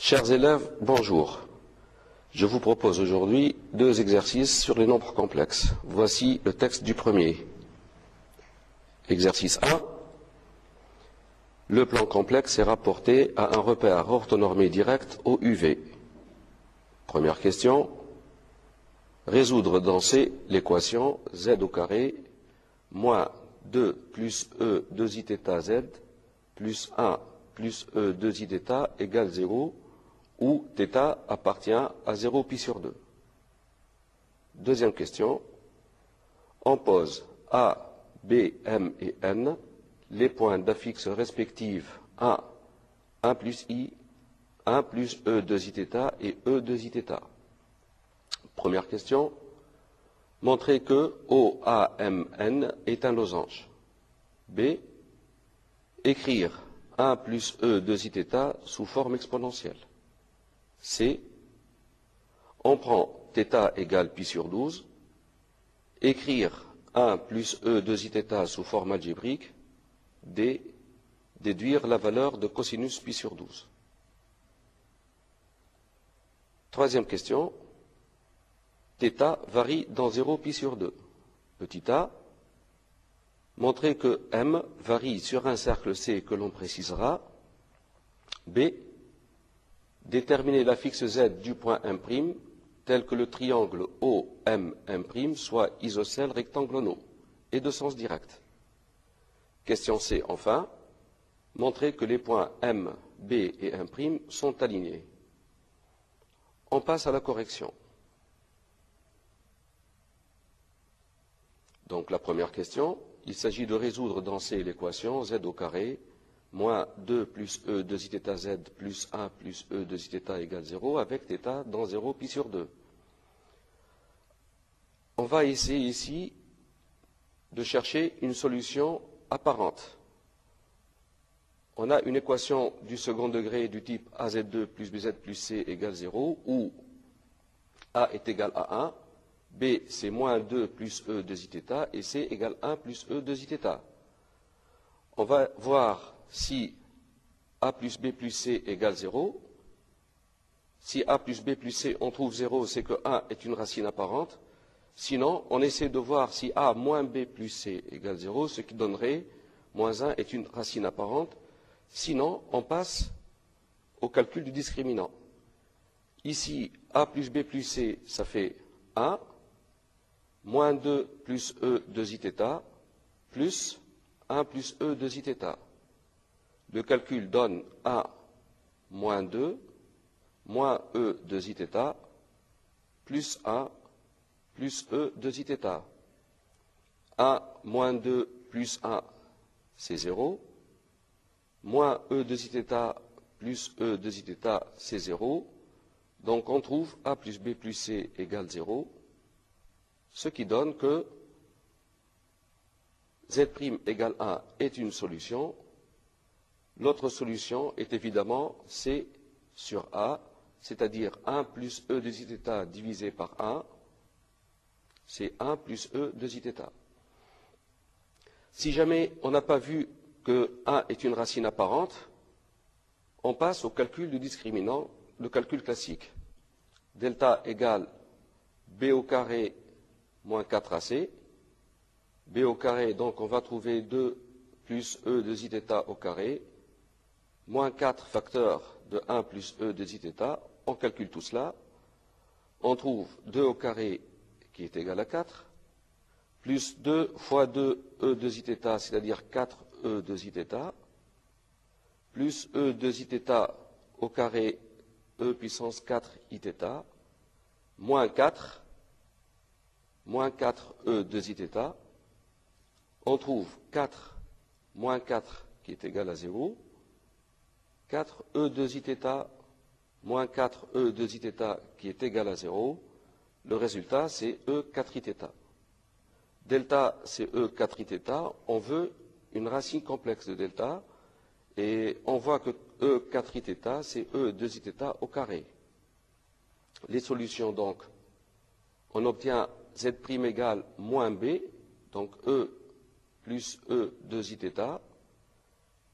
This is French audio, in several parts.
Chers élèves, bonjour. Je vous propose aujourd'hui deux exercices sur les nombres complexes. Voici le texte du premier. Exercice 1. Le plan complexe est rapporté à un repère orthonormé direct au UV. Première question. Résoudre dans C l'équation z au carré moins 2 plus e 2iθ z plus 1 plus e 2iθ égale 0 où θ appartient à 0 pi sur 2. Deuxième question. On pose A, B, M et N les points d'affixe respectifs 1, 1 plus I, 1 plus E 2iθ et E 2iθ. Première question. Montrer que OAMN est un losange. B. Écrire 1 plus E 2iθ sous forme exponentielle. C. On prend θ égale pi sur 12. Écrire 1 plus E 2iθ sous forme algébrique. D. Déduire la valeur de cosinus pi sur 12. Troisième question. θ varie dans 0 pi sur 2. Petit a. Montrer que M varie sur un cercle C que l'on précisera. B. Déterminer l'affixe Z du point M' tel que le triangle OMM' soit isocèle rectanglono et de sens direct. Question C enfin. Montrer que les points M, B et M' sont alignés. On passe à la correction. Donc la première question, il s'agit de résoudre dans C l'équation z au carré moins 2 plus E 2iθ z plus 1 plus E 2iθ égale 0 avec θ dans 0 pi sur 2. On va essayer ici de chercher une solution apparente. On a une équation du second degré du type az2 plus bz plus c égale 0 où a est égal à 1. B, c'est moins 2 plus E 2iθ et C égale 1 plus E 2iθ. On va voir si A plus B plus C égale 0. Si A plus B plus C, on trouve 0, c'est que 1 est une racine apparente. Sinon, on essaie de voir si A moins B plus C égale 0, ce qui donnerait moins 1 est une racine apparente. Sinon, on passe au calcul du discriminant. Ici, A plus B plus C, ça fait 1. Moins 2 plus E 2iθ plus 1 plus E 2iθ. Le calcul donne 1 moins 2 moins E 2iθ plus 1 plus E 2iθ. 1 moins 2 plus 1, c'est 0. Moins E 2iθ plus E 2iθ, c'est 0. Donc on trouve A plus B plus C égale 0. Ce qui donne que Z' égale 1 est une solution. L'autre solution est évidemment C sur A, c'est-à-dire 1 plus E 2iθ divisé par 1, c'est 1 plus E 2iθ. Si jamais on n'a pas vu que 1 est une racine apparente, on passe au calcul du discriminant, le calcul classique. Delta égale B au carré moins 4ac. B au carré, donc on va trouver 2 plus E 2iθ au carré, moins 4 facteur de 1 plus E 2iθ. On calcule tout cela. On trouve 2 au carré qui est égal à 4, plus 2 fois 2 E 2iθ, c'est-à-dire 4 E 2iθ, plus E 2iθ au carré E puissance 4 iθ, moins 4 E 2iθ, on trouve 4 moins 4 qui est égal à 0, 4 E 2iθ moins 4 E 2iθ qui est égal à 0, le résultat c'est E 4iθ. Delta c'est E 4iθ, on veut une racine complexe de delta et on voit que E 4iθ c'est E 2iθ au carré. Les solutions donc, on obtient Z' égale moins B, donc E plus E 2iθ,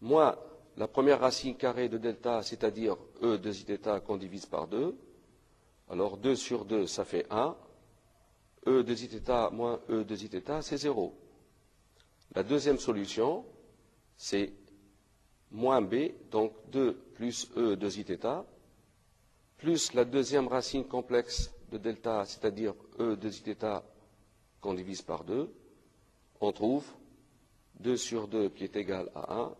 moins la première racine carrée de delta, c'est-à-dire e de zθ qu'on divise par 2. Alors 2 sur 2, ça fait 1. E de zθ moins E de zθ, c'est 0. La deuxième solution, c'est moins b, donc 2 plus E de zθ, plus la deuxième racine complexe de delta, c'est-à-dire E de zθ qu'on divise par 2. On trouve 2 sur 2 qui est égal à 1.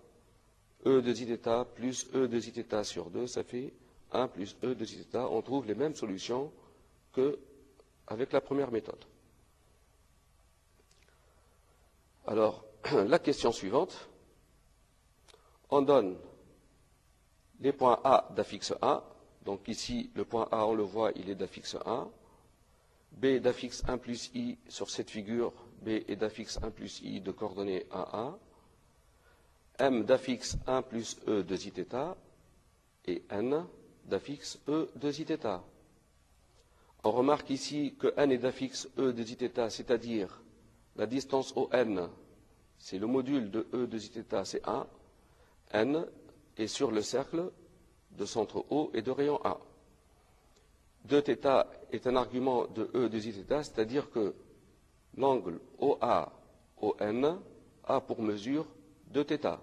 E de zθ plus E de zθ sur 2, ça fait 1 plus E de zθ. On trouve les mêmes solutions qu'avec la première méthode. Alors, la question suivante, on donne les points A d'affixe 1. Donc ici, le point A, on le voit, il est d'affixe 1. B d'affixe 1 plus I sur cette figure, B est d'affixe 1 plus I de coordonnées 1, 1. M d'affixe 1 plus E de zθ et N d'affixe E de zθ. On remarque ici que N est d'affixe E de zθ, c'est-à-dire la distance ON, c'est le module de E de zθ, c'est 1. N est sur le cercle de centre O et de rayon 1. 2θ est un argument de E de zθ, c'est-à-dire que l'angle OA-ON a pour mesure 2θ.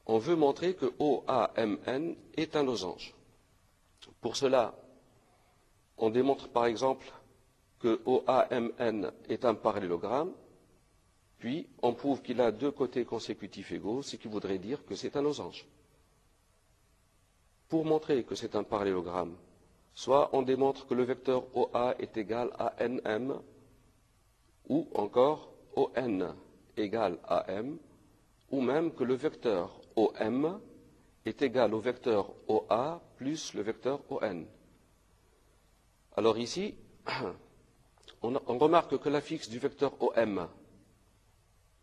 On veut montrer que OAMN est un losange. Pour cela, on démontre par exemple que OAMN est un parallélogramme, puis on prouve qu'il a deux côtés consécutifs égaux, ce qui voudrait dire que c'est un losange. Pour montrer que c'est un parallélogramme, soit on démontre que le vecteur OA est égal à NM, ou encore ON égale à M, ou même que le vecteur OM est égal au vecteur OA plus le vecteur ON. Alors ici, on remarque que l'affixe du vecteur OM,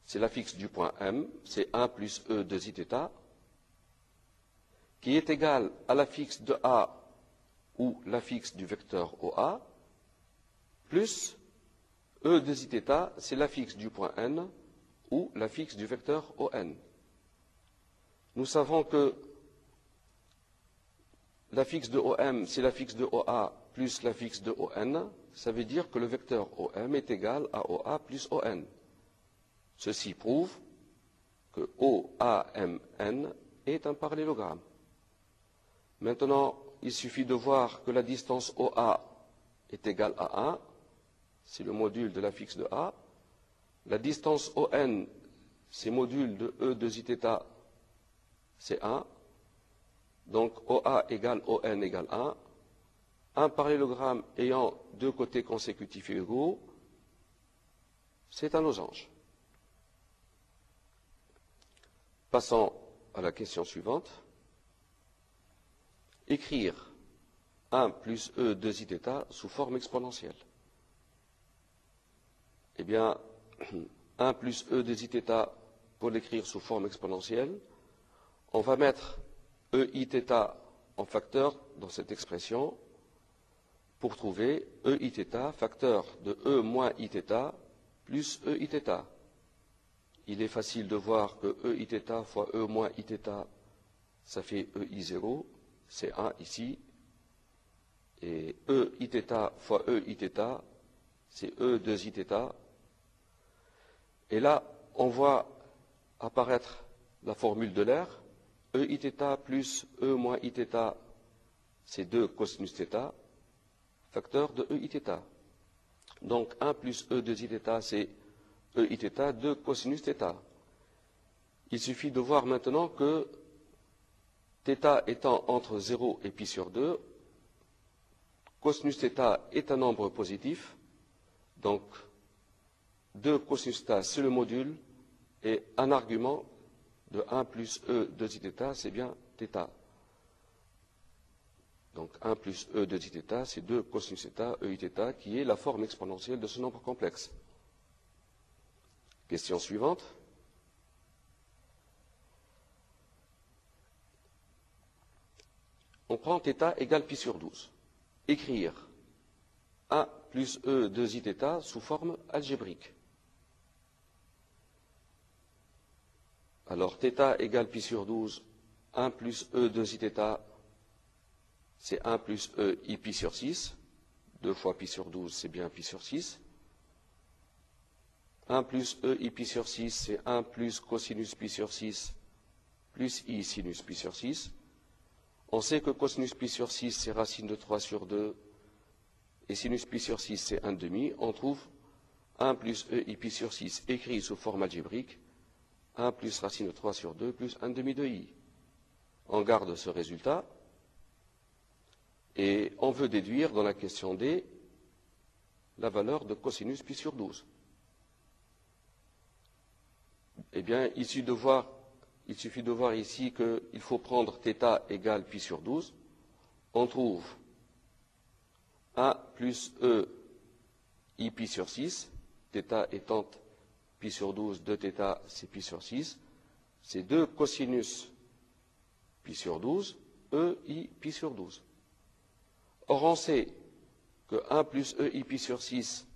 c'est l'affixe du point M, c'est 1 plus E de zθ, qui est égal à l'affixe de A ou l'affixe du vecteur OA, plus E de zθ, c'est l'affixe du point N ou l'affixe du vecteur ON. Nous savons que l'affixe de OM, c'est l'affixe de OA plus l'affixe de ON. Ça veut dire que le vecteur OM est égal à OA plus ON. Ceci prouve que OAMN est un parallélogramme. Maintenant, il suffit de voir que la distance OA est égale à 1. C'est le module de l'affixe de A. La distance ON, c'est module de E de zθ, c'est 1. Donc OA égale ON égale 1. Un parallélogramme ayant deux côtés consécutifs et égaux, c'est un losange. Passons à la question suivante. Écrire 1 plus E de zθ sous forme exponentielle. Eh bien, 1 plus E de zθ, pour l'écrire sous forme exponentielle, on va mettre EIθ en facteur dans cette expression pour trouver EIθ, facteur de E moins Iθ plus EIθ. Il est facile de voir que EIθ fois E moins Iθ, ça fait EI0, c'est 1 ici. Et EIθ fois EIθ, c'est E de zθ. Et là, on voit apparaître la formule de l'air. EIθ plus E moins Iθ, c'est 2 cosinus θ, facteur de EIθ. Donc 1 plus E de zθ, c'est EIθ, 2 cosinus θ. Il suffit de voir maintenant que θ étant entre 0 et pi sur 2, cosinus θ est un nombre positif, donc 2 cosinus θ, c'est le module, et un argument de 1 plus E de zθ, c'est bien θ. Donc 1 plus E de zθ, c'est 2 cosinus θ, EIθ, qui est la forme exponentielle de ce nombre complexe. Question suivante. On prend θ égale pi sur 12. Écrire 1 plus E de zθ sous forme algébrique. Alors, θ égale pi sur 12, 1 plus E de iθ, c'est 1 plus E I pi sur 6. 2 fois pi sur 12, c'est bien pi sur 6. 1 plus E I pi sur 6, c'est 1 plus cosinus pi sur 6, plus I sinus pi sur 6. On sait que cosinus pi sur 6, c'est racine de 3 sur 2, et sinus pi sur 6, c'est 1,5. On trouve 1 plus E I pi sur 6 écrit sous forme algébrique, 1 plus racine de 3 sur 2 plus 1,5 de I. On garde ce résultat et on veut déduire dans la question D la valeur de cosinus pi sur 12. Eh bien, il suffit de voir ici qu'il faut prendre θ égale pi sur 12. On trouve 1 plus E I pi sur 6, θ étant pi sur 12, 2θ c'est pi sur 6, c'est 2 cosinus pi sur 12, E I pi sur 12. Or, on sait que 1 plus E I pi sur 6,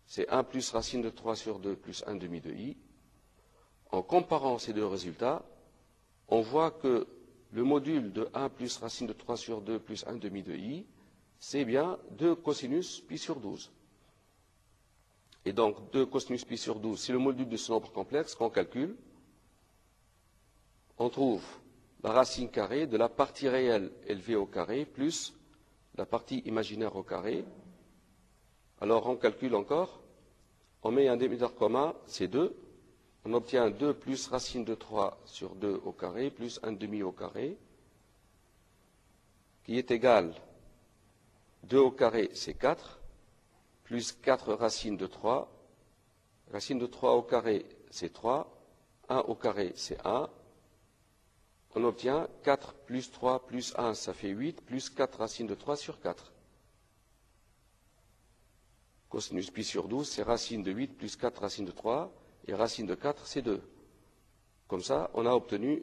c'est 1 plus racine de 3 sur 2 plus 1,5 de I. En comparant ces deux résultats, on voit que le module de 1 plus racine de 3 sur 2 plus 1,5 de I, c'est bien 2 cosinus pi sur 12. Et donc, 2 cosinus pi sur 12, c'est le module de ce nombre complexe qu'on calcule. On trouve la racine carrée de la partie réelle élevée au carré plus la partie imaginaire au carré. Alors, on calcule encore. On met un dénominateur commun, c'est 2. On obtient 2 plus racine de 3 sur 2 au carré plus 1,5 au carré, qui est égal 2 au carré, c'est 4, plus 4 racines de 3. Racine de 3 au carré, c'est 3. 1 au carré, c'est 1. On obtient 4 plus 3 plus 1, ça fait 8, plus 4 racines de 3 sur 4. Cosinus pi sur 12, c'est racine de 8 plus 4 racines de 3, et racine de 4, c'est 2. Comme ça, on a obtenu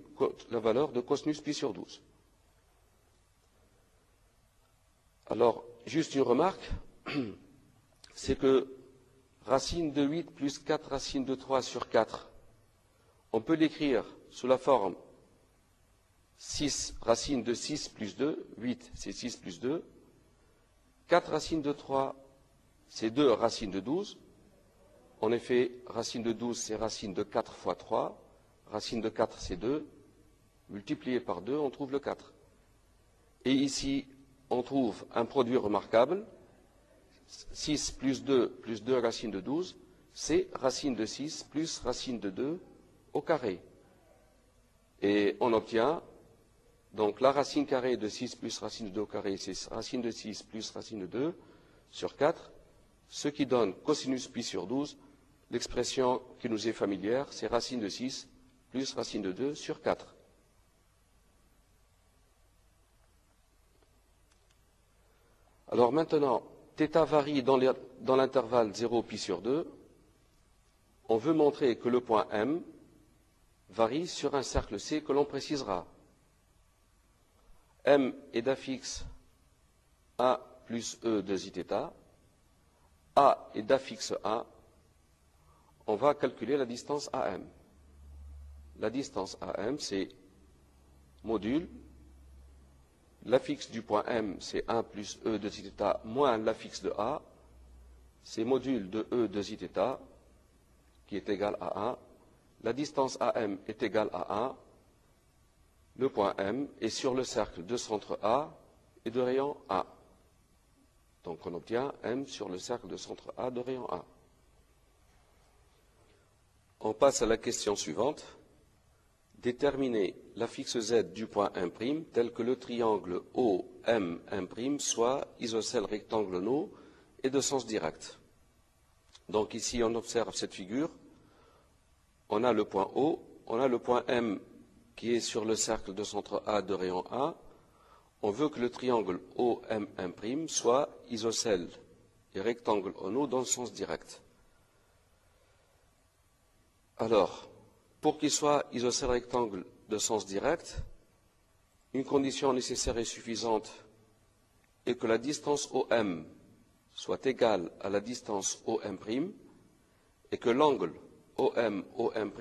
la valeur de cosinus pi sur 12. Alors, juste une remarque, c'est que racine de 8 plus 4 racines de 3 sur 4, on peut l'écrire sous la forme 6 racines de 6 plus 2, 8 c'est 6 plus 2, 4 racines de 3 c'est 2 racines de 12. En effet, racine de 12 c'est racine de 4 fois 3, racine de 4 c'est 2, multiplié par 2 on trouve le 4. Et ici on trouve un produit remarquable, 6 plus 2 racine de 12, c'est racine de 6 plus racine de 2 au carré. Et on obtient donc la racine carrée de 6 plus racine de 2 au carré, c'est racine de 6 plus racine de 2 sur 4, ce qui donne cosinus pi sur 12. L'expression qui nous est familière, c'est racine de 6 plus racine de 2 sur 4. Alors maintenant, θ varie dans l'intervalle 0 pi sur 2. On veut montrer que le point M varie sur un cercle C que l'on précisera. M est d'affixe A plus E de iθ. A est d'affixe A. On va calculer la distance AM. La distance AM, c'est module. L'affixe du point M, c'est 1 plus E de iθ moins l'affixe de A. C'est module de E de iθ qui est égal à 1. La distance AM est égale à 1. Le point M est sur le cercle de centre A et de rayon A. Donc on obtient M sur le cercle de centre A de rayon A. On passe à la question suivante. Déterminer l'affixe Z du point M' tel que le triangle OM' soit isocèle rectangle NO et de sens direct. Donc ici on observe cette figure. On a le point O, on a le point M qui est sur le cercle de centre A de rayon A. On veut que le triangle OM' soit isocèle et rectangle ONO dans le sens direct. Alors, pour qu'il soit isocèle rectangle de sens direct, une condition nécessaire et suffisante est que la distance OM soit égale à la distance OM' et que l'angle OM